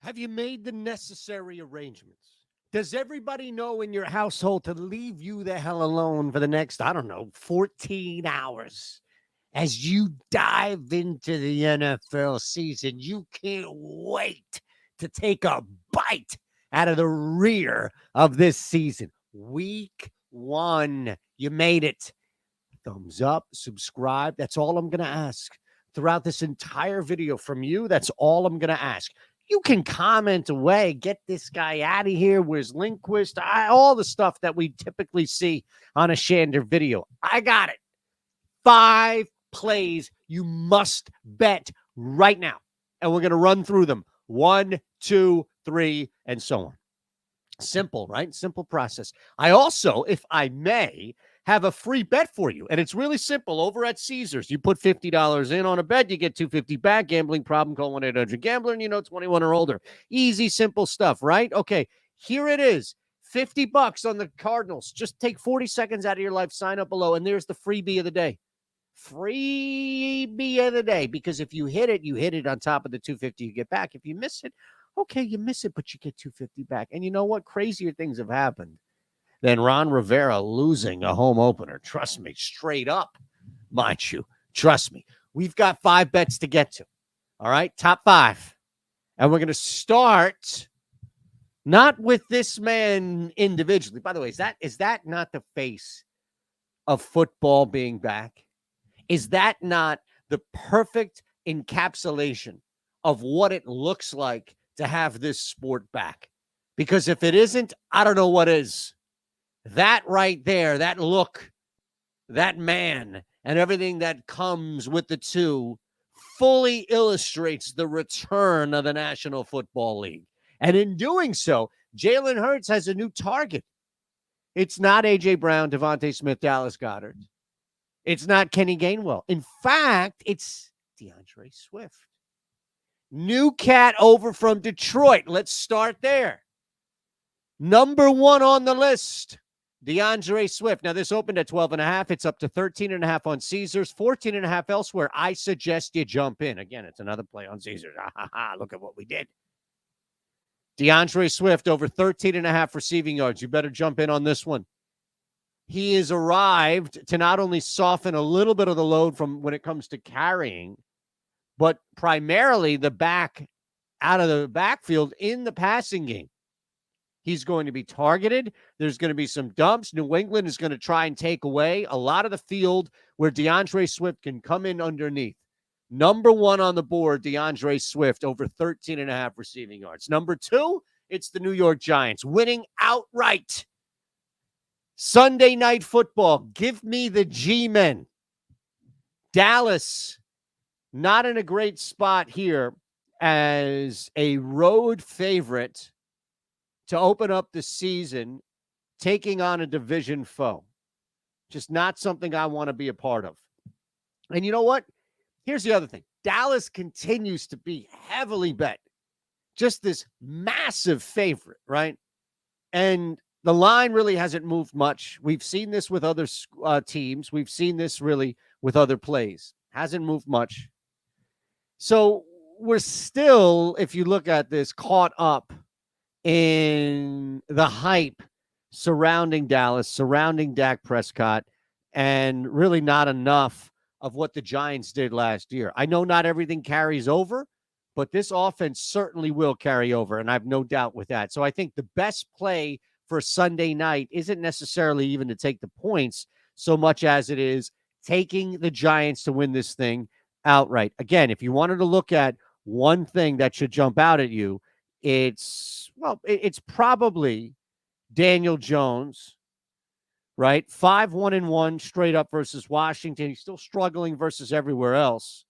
Have you made the necessary arrangements? Does everybody know in your household to leave you the hell alone for the next, I don't know, 14 hours as you dive into the NFL season? You can't wait to take a bite out of the rear of this season. Week 1, you made it. Thumbs up, subscribe. That's all I'm going to ask throughout this entire video from you. That's all I'm going to ask. You can comment away, get this guy out of here. Where's Lindquist? All the stuff that we typically see on a Shander video. I got it. 5 plays you must bet right now. And we're going to run through them. 1, 2, 3, and so on. Simple, right? Simple process. I also, if I may, have a free bet for you. And it's really simple. Over at Caesars, you put $50 in on a bet, you get $250 back. Gambling problem, call 1-800-GAMBLER, and you know 21 or older. Easy, simple stuff, right? Okay, here it is. $50 on the Cardinals. Just take 40 seconds out of your life, sign up below, and there's the freebie of the day. Freebie of the day. Because if you hit it on top of the $250 you get back. If you miss it, okay, you miss it, but you get $250 back. And you know what? Crazier things have happened than Ron Rivera losing a home opener. Trust me, straight up, mind you. Trust me. We've got 5 bets to get to. All right, top 5. And we're going to start not with this man individually. By the way, is that not the face of football being back? Is that not the perfect encapsulation of what it looks like to have this sport back? Because if it isn't, I don't know what is. That right there, that look, that man, and everything that comes with the two fully illustrates the return of the National Football League. And in doing so, Jalen Hurts has a new target. It's not A.J. Brown, Devontae Smith, Dallas Goedert. It's not Kenny Gainwell. In fact, it's DeAndre Swift. New cat over from Detroit. Let's start there. Number 1 on the list, DeAndre Swift. Now, this opened at 12.5. It's up to 13.5 on Caesars, 14.5 elsewhere. I suggest you jump in. Again, it's another play on Caesars. Look at what we did. DeAndre Swift over 13.5 receiving yards. You better jump in on this one. He has arrived to not only soften a little bit of the load from when it comes to carrying, but primarily the back out of the backfield in the passing game. He's going to be targeted. There's going to be some dumps. New England is going to try and take away a lot of the field where DeAndre Swift can come in underneath. Number 1 on the board, DeAndre Swift, over 13.5 receiving yards. Number 2, it's the New York Giants, winning outright. Sunday Night Football, give me the G-men. Dallas, not in a great spot here as a road favorite to open up the season, taking on a division foe. Just not something I want to be a part of. And you know what? Here's the other thing. Dallas continues to be heavily bet. Just this massive favorite, right? And the line really hasn't moved much. We've seen this with other teams. We've seen this really with other plays. Hasn't moved much. So we're still, if you look at this, caught up in the hype surrounding Dallas, surrounding Dak Prescott, and really not enough of what the Giants did last year. I know not everything carries over, but this offense certainly will carry over, and I have no doubt with that. So I think the best play for Sunday night isn't necessarily even to take the points so much as it is taking the Giants to win this thing outright. Again, if you wanted to look at one thing that should jump out at you, it's probably Daniel Jones, right? 5-1-1 straight up versus Washington. He's still struggling versus everywhere else.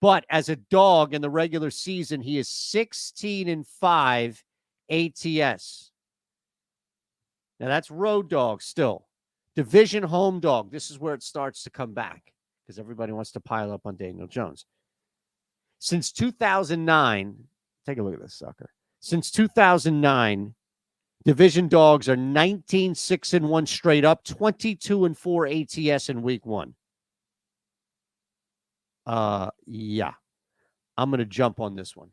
But as a dog in the regular season, he is 16-5 ATS. Now, that's road dog still. Division home dog. This is where it starts to come back because everybody wants to pile up on Daniel Jones. Since 2009, take a look at this sucker. Since 2009, division dogs are 19-6-1 straight up, 22-4 ATS in week 1. Yeah. I'm going to jump on this one.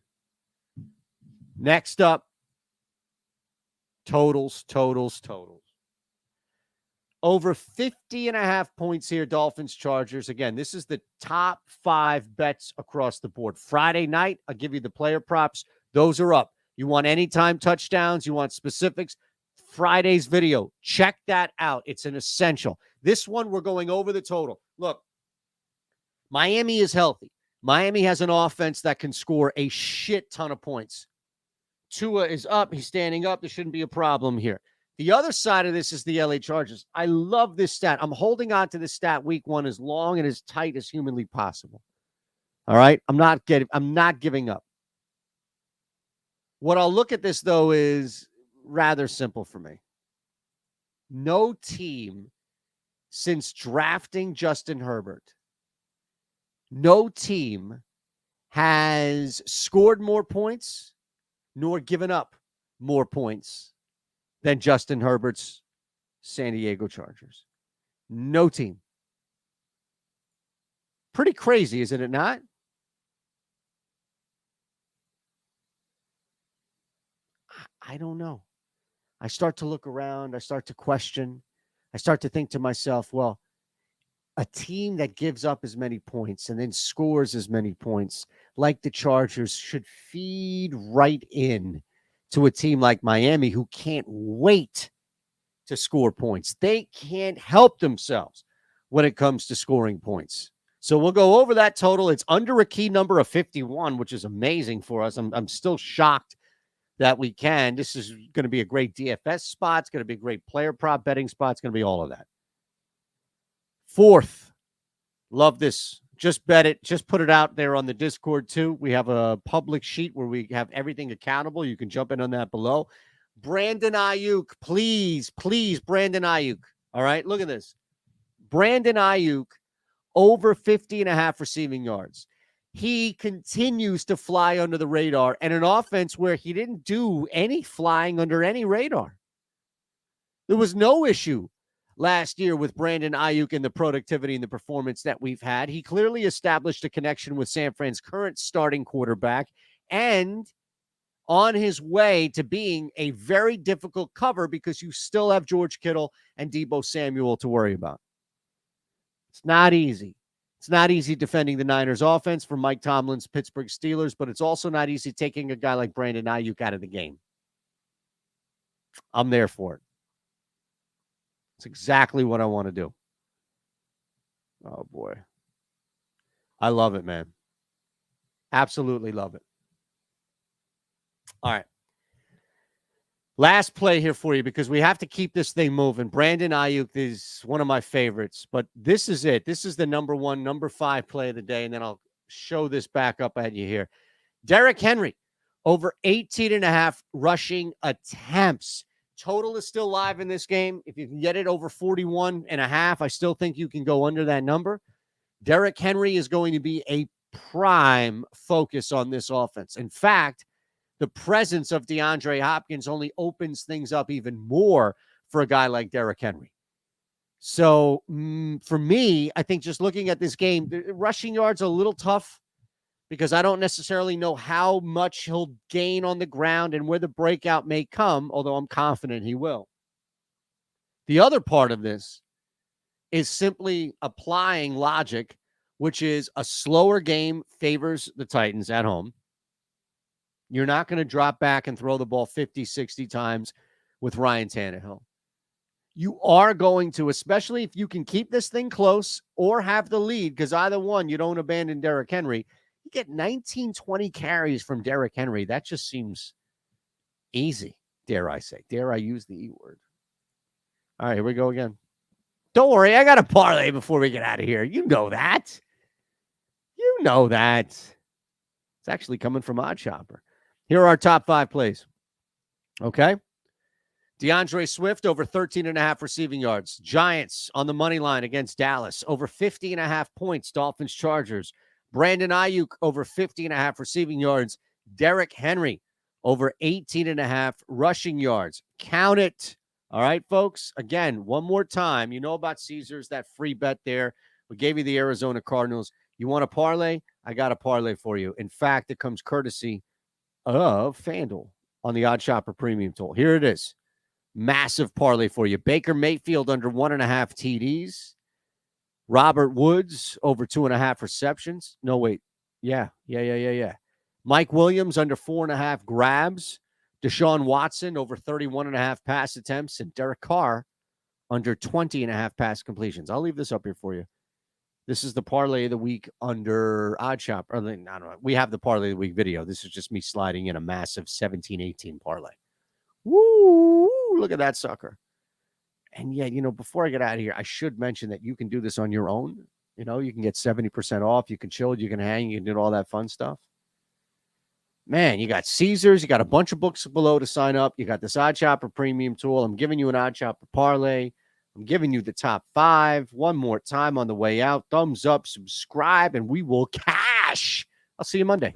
Next up, totals. Over 50.5 points here, Dolphins, Chargers. Again, this is the top 5 bets across the board. Friday night, I'll give you the player props. Those are up. You want anytime touchdowns, you want specifics, Friday's video, check that out. It's an essential. This one, we're going over the total. Look, Miami is healthy. Miami has an offense that can score a shit ton of points. Tua is up. He's standing up. There shouldn't be a problem here. The other side of this is the LA Chargers. I love this stat. I'm holding on to this stat week 1 as long and as tight as humanly possible. All right? I'm not giving up. What I'll look at this, though, is rather simple for me. No team since drafting Justin Herbert, no team has scored more points nor given up more points than Justin Herbert's San Diego Chargers. No team. Pretty crazy, isn't it not? I don't know. I start to look around. I start to question. I start to think to myself, well, a team that gives up as many points and then scores as many points like the Chargers should feed right in to a team like Miami who can't wait to score points. They can't help themselves when it comes to scoring points. So we'll go over that total. It's under a key number of 51, which is amazing for us. I'm still shocked that we can. This is going to be a great DFS spot. It's going to be a great player prop betting spot. It's going to be all of that. 4th, love this. Just bet it. Just put it out there on the Discord too. We have a public sheet where we have everything accountable. You can jump in on that below. Brandon Ayuk, please, Brandon Ayuk. All right, look at this. Brandon Ayuk, over 50.5 receiving yards. He continues to fly under the radar, and an offense where he didn't do any flying under any radar. There was no issue last year with Brandon Ayuk and the productivity and the performance that we've had. He clearly established a connection with San Fran's current starting quarterback and on his way to being a very difficult cover because you still have George Kittle and Deebo Samuel to worry about. It's not easy. It's not easy defending the Niners offense for Mike Tomlin's Pittsburgh Steelers, but it's also not easy taking a guy like Brandon Ayuk out of the game. I'm there for it. It's exactly what I want to do. Oh, boy. I love it, man. Absolutely love it. All right. Last play here for you because we have to keep this thing moving. Brandon Ayuk is one of my favorites, but this is it. This is the number 1, number 5 play of the day, and then I'll show this back up at you here. Derrick Henry, over 18.5 rushing attempts. Total is still live in this game. If you can get it over 41.5, I still think you can go under that number. Derrick Henry is going to be a prime focus on this offense. In fact, the presence of DeAndre Hopkins only opens things up even more for a guy like Derrick Henry. So for me, I think just looking at this game, the rushing yards are a little tough because I don't necessarily know how much he'll gain on the ground and where the breakout may come, although I'm confident he will. The other part of this is simply applying logic, which is a slower game favors the Titans at home. You're not going to drop back and throw the ball 50, 60 times with Ryan Tannehill. You are going to, especially if you can keep this thing close or have the lead, because either one, you don't abandon Derrick Henry. You get 19, 20 carries from Derrick Henry. That just seems easy, dare I say. Dare I use the E word? All right, here we go again. Don't worry, I got a parlay before we get out of here. You know that. You know that. It's actually coming from OddsShopper. Here are our top 5 plays. Okay. DeAndre Swift over 13.5 receiving yards. Giants on the money line against Dallas over 50.5 points. Dolphins Chargers. Brandon Ayuk over 50.5 receiving yards. Derrick Henry over 18.5 rushing yards. Count it. All right, folks. Again, one more time. You know about Caesars, that free bet there. We gave you the Arizona Cardinals. You want a parlay? I got a parlay for you. In fact, it comes courtesy of FanDuel. on the OddsShopper premium tool. Here it is. Massive parlay for you. Baker Mayfield under 1.5 TDs. Robert Woods over 2.5 receptions. No, wait. Yeah. Mike Williams under 4.5 grabs. Deshaun Watson over 31.5 pass attempts. And Derek Carr under 20.5 pass completions. I'll leave this up here for you. This is the parlay of the week under OddsShopper. I don't know. We have the parlay of the week video. This is just me sliding in a massive 17-18 parlay. Woo! Look at that sucker. And yeah, before I get out of here, I should mention that you can do this on your own. You can get 70% off. You can chill. You can hang. You can do all that fun stuff. Man, you got Caesars. You got a bunch of books below to sign up. You got this OddsShopper premium tool. I'm giving you an OddsShopper parlay. I'm giving you the top 5 one more time on the way out. Thumbs up, subscribe, and we will cash. I'll see you Monday.